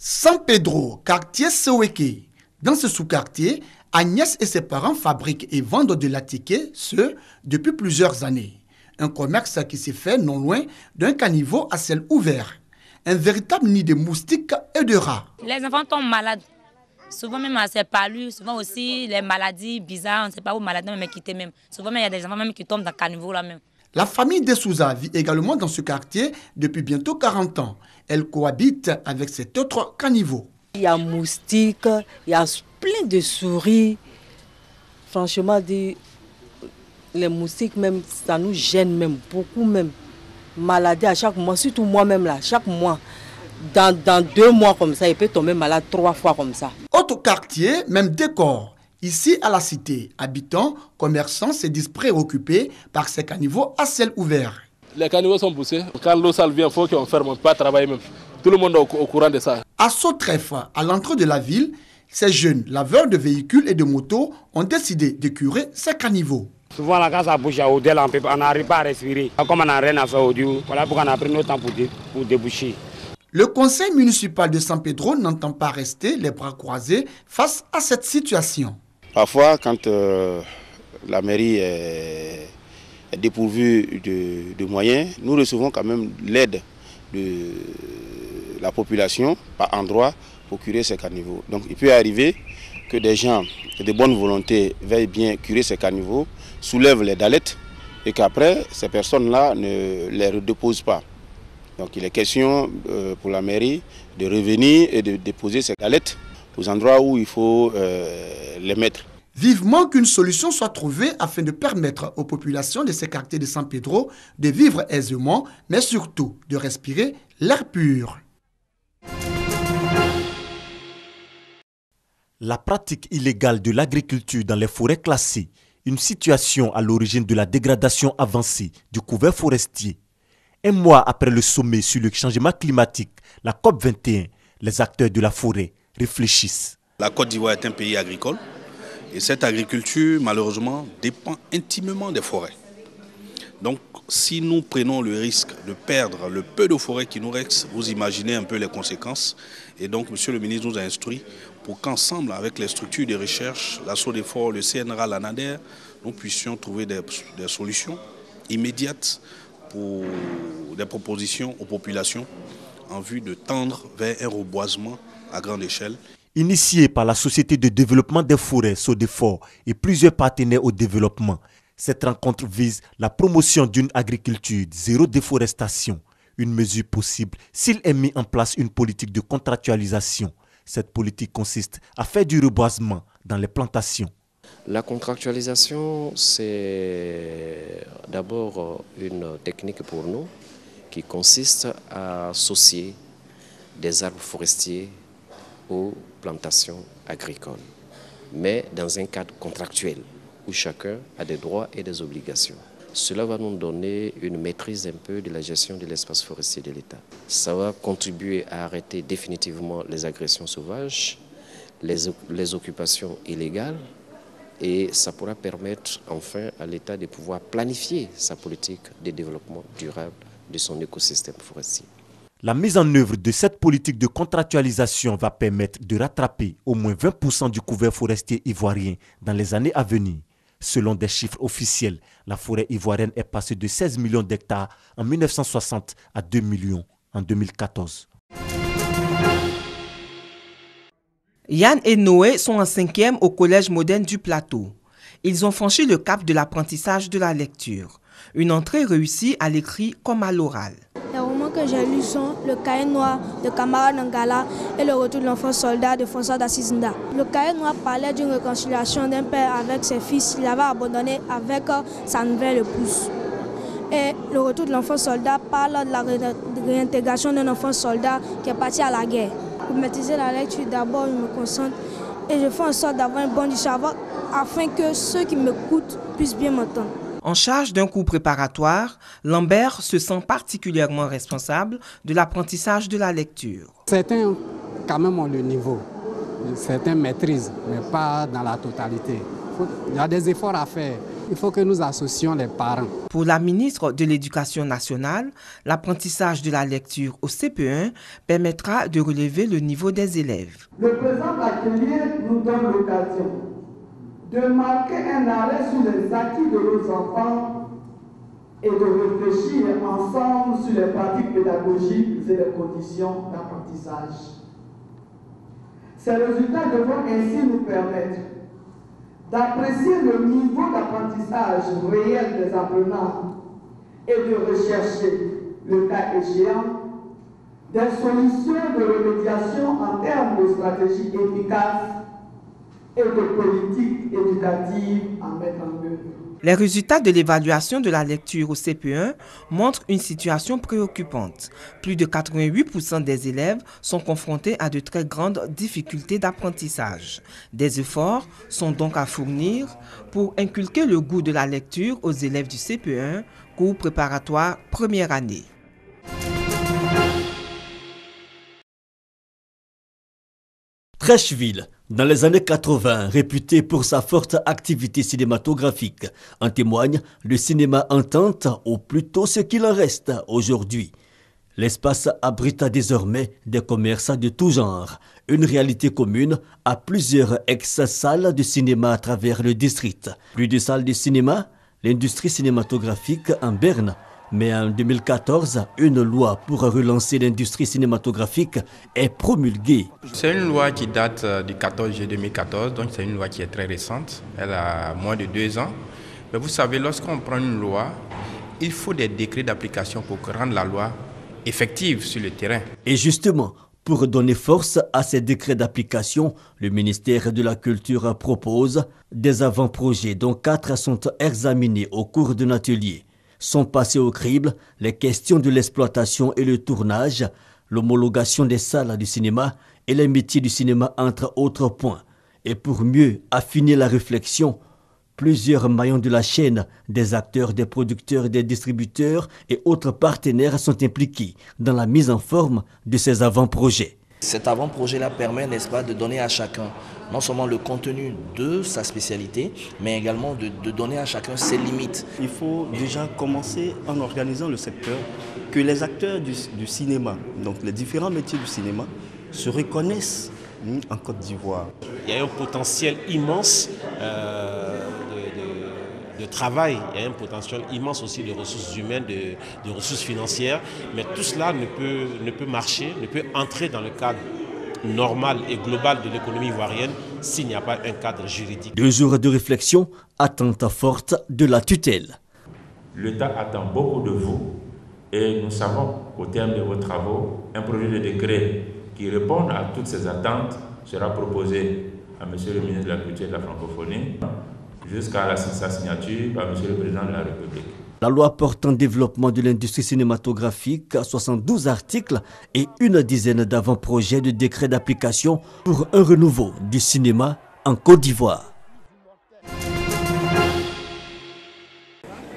San Pedro, quartier Seweke. Dans ce sous-quartier, Agnès et ses parents fabriquent et vendent de l'attiqué, depuis plusieurs années. Un commerce qui s'est fait non loin d'un caniveau à ciel ouvert. Un véritable nid de moustiques et de rats. Les enfants tombent malades. Souvent même c'est palu, souvent aussi les maladies bizarres, on ne sait pas où maladie même quitter même. Souvent même il y a des enfants même qui tombent dans le caniveau là même. La famille de Souza vit également dans ce quartier depuis bientôt 40 ans. Elle cohabite avec cet autre caniveau. Il y a moustiques, il y a plein de souris. Franchement, les moustiques même, ça nous gêne même, beaucoup même. Maladie à chaque mois, surtout moi-même là, chaque mois. Dans 2 mois comme ça, il peut tomber malade 3 fois comme ça. Autre quartier, même décor. Ici, à la cité, habitants, commerçants se disent préoccupés par ces caniveaux à ciel ouvert. Les caniveaux sont poussés. Quand l'eau sale vient, il faut qu'on ferme, on ne peut pas travailler même. Tout le monde est au courant de ça. À Sautreffe, à l'entrée de la ville, ces jeunes laveurs de véhicules et de motos ont décidé de curer ces caniveaux. Souvent, quand ça bouge à Odel, on n'arrive pas à respirer. Comme on n'a rien à faire au Dieu, voilà pourquoi on a pris notre temps pour déboucher. Le conseil municipal de San Pedro n'entend pas rester les bras croisés face à cette situation. Parfois, quand la mairie est dépourvue de moyens, nous recevons quand même l'aide de la population par endroit pour curer ces caniveaux. Donc il peut arriver que des gens de bonne volonté veuillent bien curer ces caniveaux, soulèvent les dalettes et qu'après, ces personnes-là ne les redéposent pas. Donc il est question pour la mairie de revenir et de déposer ces dalettes aux endroits où il faut les mettre. Vivement qu'une solution soit trouvée afin de permettre aux populations de ces quartiers de San Pedro de vivre aisément, mais surtout de respirer l'air pur. La pratique illégale de l'agriculture dans les forêts classées, une situation à l'origine de la dégradation avancée du couvert forestier. 1 mois après le sommet sur le changement climatique, la COP21, les acteurs de la forêt réfléchissent. La Côte d'Ivoire est un pays agricole et cette agriculture, malheureusement, dépend intimement des forêts. Donc, si nous prenons le risque de perdre le peu de forêt qui nous reste, vous imaginez un peu les conséquences. Et donc, Monsieur le ministre nous a instruit pour qu'ensemble, avec les structures de recherche, la SODEFOR, le CNRA, l'ANADER, nous puissions trouver des solutions immédiates pour des propositions aux populations en vue de tendre vers un reboisement à grande échelle. Initiée par la Société de développement des forêts, SODEFOR, et plusieurs partenaires au développement, cette rencontre vise la promotion d'une agriculture zéro déforestation, une mesure possible s'il est mis en place une politique de contractualisation. Cette politique consiste à faire du reboisement dans les plantations. La contractualisation, c'est d'abord une technique pour nous qui consiste à associer des arbres forestiers aux plantations agricoles, mais dans un cadre contractuel où chacun a des droits et des obligations. Cela va nous donner une maîtrise un peu de la gestion de l'espace forestier de l'État. Ça va contribuer à arrêter définitivement les agressions sauvages, les occupations illégales, et ça pourra permettre enfin à l'État de pouvoir planifier sa politique de développement durable de son écosystème forestier. La mise en œuvre de cette politique de contractualisation va permettre de rattraper au moins 20% du couvert forestier ivoirien dans les années à venir. Selon des chiffres officiels, la forêt ivoirienne est passée de 16 millions d'hectares en 1960 à 2 millions en 2014. Yann et Noé sont en 5e au Collège moderne du Plateau. Ils ont franchi le cap de l'apprentissage de la lecture. Une entrée réussie à l'écrit comme à l'oral. Les romans que j'ai lus sont Le Cahier noir de Kamara Nangala et Le Retour de l'enfant soldat de François d'Assisinda. Le Cahier noir parlait d'une réconciliation d'un père avec ses fils qu'il avait abandonné avec sa nouvelle épouse. Et Le Retour de l'enfant soldat parle de la réintégration d'un enfant soldat qui est parti à la guerre. Pour maîtriser la lecture, d'abord je me concentre et je fais en sorte d'avoir un bon savoir afin que ceux qui m'écoutent puissent bien m'entendre. En charge d'un cours préparatoire, Lambert se sent particulièrement responsable de l'apprentissage de la lecture. Certains, quand même, ont le niveau. Certains maîtrisent, mais pas dans la totalité. il y a des efforts à faire. Il faut que nous associons les parents. Pour la ministre de l'Éducation nationale, l'apprentissage de la lecture au CP1 permettra de relever le niveau des élèves. Le présent atelier nous donne l'occasion de marquer un arrêt sur les acquis de nos enfants et de réfléchir ensemble sur les pratiques pédagogiques et les conditions d'apprentissage. Ces résultats devront ainsi nous permettre d'apprécier le niveau d'apprentissage réel des apprenants et de rechercher, le cas échéant, des solutions de remédiation en termes de stratégies efficaces et de politiques éducatives à mettre en œuvre. Les résultats de l'évaluation de la lecture au CP1 montrent une situation préoccupante. Plus de 88% des élèves sont confrontés à de très grandes difficultés d'apprentissage. Des efforts sont donc à fournir pour inculquer le goût de la lecture aux élèves du CP1, cours préparatoire première année. Trècheville, dans les années 80, réputé pour sa forte activité cinématographique, en témoigne le cinéma Entente, ou plutôt ce qu'il en reste aujourd'hui. L'espace abrita désormais des commerces de tout genre, une réalité commune à plusieurs ex-salles de cinéma à travers le district. Plus de salles de cinéma, l'industrie cinématographique en berne. Mais en 2014, une loi pour relancer l'industrie cinématographique est promulguée. C'est une loi qui date du 14 juillet 2014, donc c'est une loi qui est très récente. Elle a moins de 2 ans. Mais vous savez, lorsqu'on prend une loi, il faut des décrets d'application pour rendre la loi effective sur le terrain. Et justement, pour donner force à ces décrets d'application, le ministère de la Culture propose des avant-projets dont 4 sont examinés au cours d'un atelier. Sont passés au crible les questions de l'exploitation et le tournage, l'homologation des salles du cinéma et les métiers du cinéma entre autres points. Et pour mieux affiner la réflexion, plusieurs maillons de la chaîne, des acteurs, des producteurs, des distributeurs et autres partenaires sont impliqués dans la mise en forme de ces avant-projets. Cet avant-projet-là permet, n'est-ce pas, de donner à chacun non seulement le contenu de sa spécialité, mais également de donner à chacun ses limites. Il faut déjà commencer en organisant le secteur, que les acteurs du cinéma, donc les différents métiers du cinéma, se reconnaissent en Côte d'Ivoire. Il y a un potentiel immense de travail, il y a un potentiel immense aussi de ressources humaines, de ressources financières, mais tout cela ne peut marcher, ne peut entrer dans le cadre normal et global de l'économie ivoirienne s'il n'y a pas un cadre juridique. 2 jours de réflexion, attente forte de la tutelle. L'État attend beaucoup de vous et nous savons qu'au terme de vos travaux, un projet de décret qui réponde à toutes ces attentes sera proposé à M. le ministre de la Culture et de la Francophonie jusqu'à sa signature par M. le Président de la République. La loi portant développement de l'industrie cinématographique, 72 articles et une dizaine d'avant-projets de décrets d'application pour un renouveau du cinéma en Côte d'Ivoire.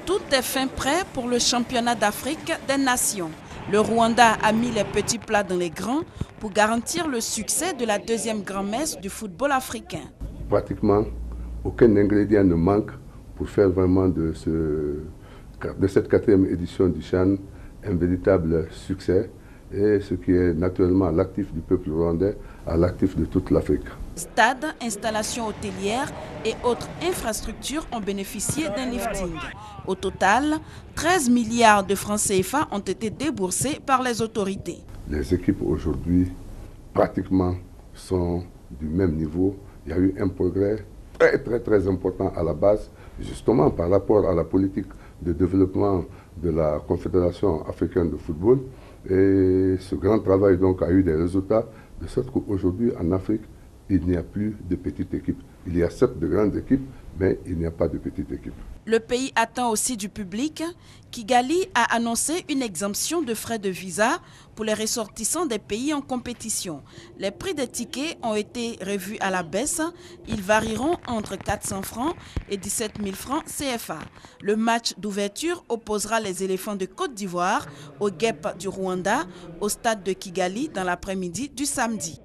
Tout est fin prêt pour le championnat d'Afrique des Nations. Le Rwanda a mis les petits plats dans les grands pour garantir le succès de la 2e grand-messe du football africain. Pratiquement aucun ingrédient ne manque pour faire vraiment de cette 4e édition du CHAN un véritable succès et ce qui est naturellement à l'actif du peuple rwandais, à l'actif de toute l'Afrique. Stades, installations hôtelières et autres infrastructures ont bénéficié d'un lifting. Au total, 13 milliards de francs CFA ont été déboursés par les autorités. Les équipes aujourd'hui pratiquement sont du même niveau. Il y a eu un progrès très important à la base, justement par rapport à la politique de développement de la Confédération africaine de football. Et ce grand travail donc a eu des résultats, de sorte qu'aujourd'hui en Afrique, il n'y a plus de petites équipes. Il y a certes de grandes équipes, mais il n'y a pas de petites équipes. Le pays attend aussi du public. Kigali a annoncé une exemption de frais de visa pour les ressortissants des pays en compétition. Les prix des tickets ont été revus à la baisse. Ils varieront entre 400 francs et 17 000 francs CFA. Le match d'ouverture opposera les éléphants de Côte d'Ivoire aux guêpes du Rwanda au stade de Kigali dans l'après-midi du samedi.